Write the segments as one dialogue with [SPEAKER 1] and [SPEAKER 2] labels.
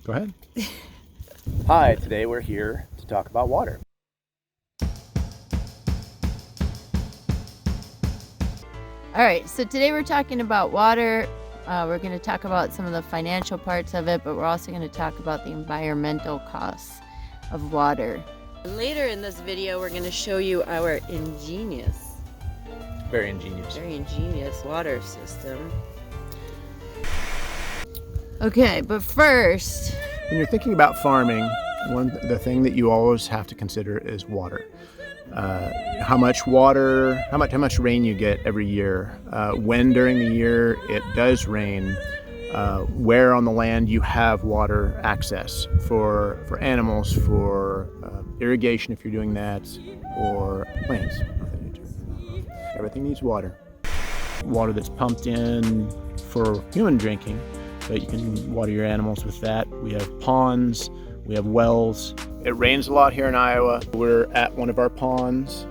[SPEAKER 1] Go ahead. Hi, today we're here to talk about water.
[SPEAKER 2] All right, so today we're talking about water. We're going to talk about some of the financial parts of it, but we're also going to talk about the environmental costs of water. Later in this video, we're going to show you our
[SPEAKER 1] Very ingenious
[SPEAKER 2] water system. Okay, but first,
[SPEAKER 1] when you're thinking about farming, the thing that you always have to consider is water. How much rain you get every year, when during the year it does rain, where on the land you have water access for animals, for irrigation if you're doing that, or plants. Everything needs water. Water that's pumped in for human drinking, but you can water your animals with that. We have ponds, we have wells. It rains a lot here in Iowa. We're at one of our ponds.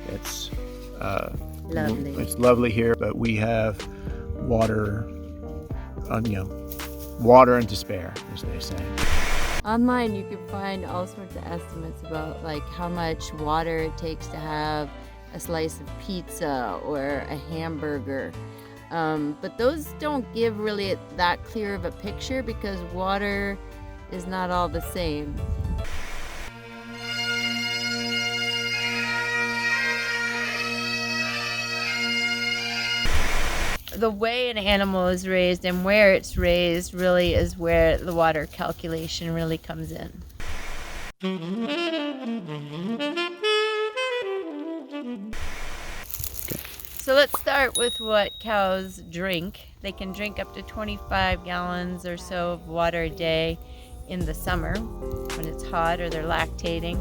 [SPEAKER 1] It's
[SPEAKER 2] lovely.
[SPEAKER 1] It's lovely here, but we have water, water and to spare, as they say.
[SPEAKER 2] Online you can find all sorts of estimates about like how much water it takes to have a slice of pizza or a hamburger. But those don't give really that clear of a picture because water is not all the same. The way an animal is raised and where it's raised really is where the water calculation really comes in. So let's start with what cows drink. They can drink up to 25 gallons or so of water a day in the summer when it's hot or they're lactating.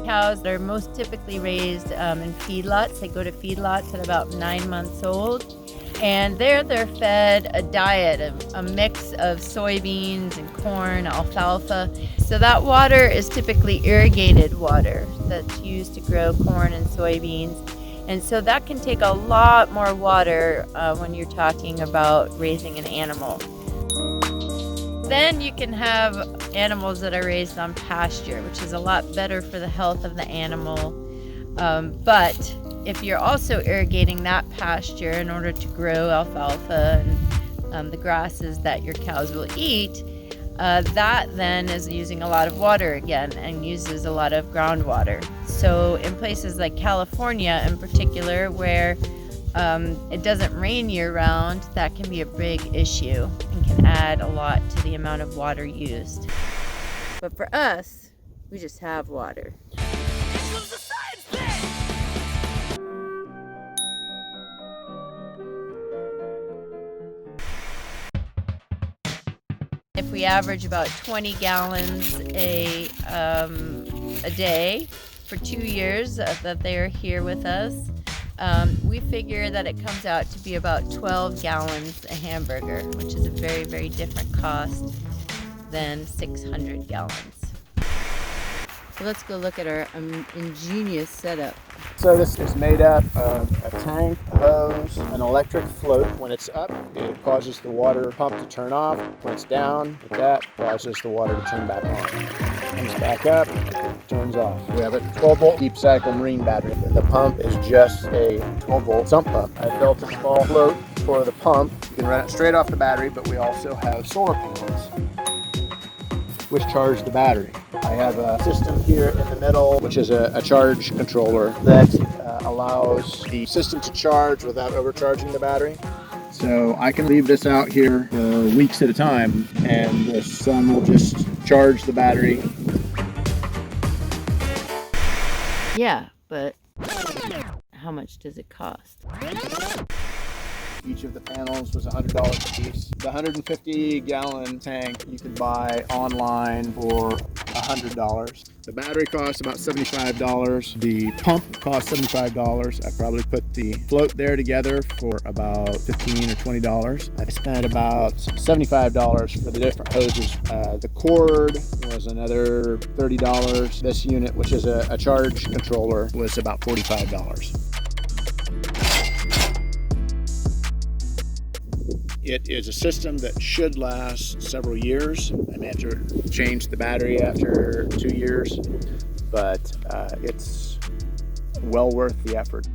[SPEAKER 2] Cows are most typically raised in feedlots. They go to feedlots at about 9 months old. And there they're fed a diet, a mix of soybeans and corn, alfalfa. So that water is typically irrigated water that's used to grow corn and soybeans. And so that can take a lot more water when you're talking about raising an animal. Then you can have animals that are raised on pasture, which is a lot better for the health of the animal. But if you're also irrigating that pasture in order to grow alfalfa and the grasses that your cows will eat, that then is using a lot of water again and uses a lot of groundwater. So in places like California in particular, where it doesn't rain year-round, that can be a big issue and can add a lot to the amount of water used. But for us, we just have water. If we average about 20 gallons a day for 2 years that they are here with us, we figure that it comes out to be about 12 gallons a hamburger, which is a very, very different cost than 600 gallons. So let's go look at our ingenious setup.
[SPEAKER 1] So this is made up of a tank, a hose, an electric float. When it's up, it causes the water pump to turn off. When it's down, that causes the water to turn back on. When it's back up, it turns off. We have a 12-volt deep cycle marine battery. The pump is just a 12-volt sump pump. I built a small float for the pump. You can run it straight off the battery, but we also have solar panels which charge the battery. I have a system here in the middle, which is a charge controller that allows the system to charge without overcharging the battery. So I can leave this out here for weeks at a time, and the sun will just charge the battery.
[SPEAKER 2] Yeah, but how much does it cost?
[SPEAKER 1] Each of the panels was $100 a piece. The 150-gallon tank you could buy online for $100. The battery costs about $75. The pump costs $75. I probably put the float there together for about $15 or $20. I spent about $75 for the different hoses. The cord was another $30. This unit, which is a charge controller, was about $45. It is a system that should last several years. I may have to change the battery after 2 years, but it's well worth the effort.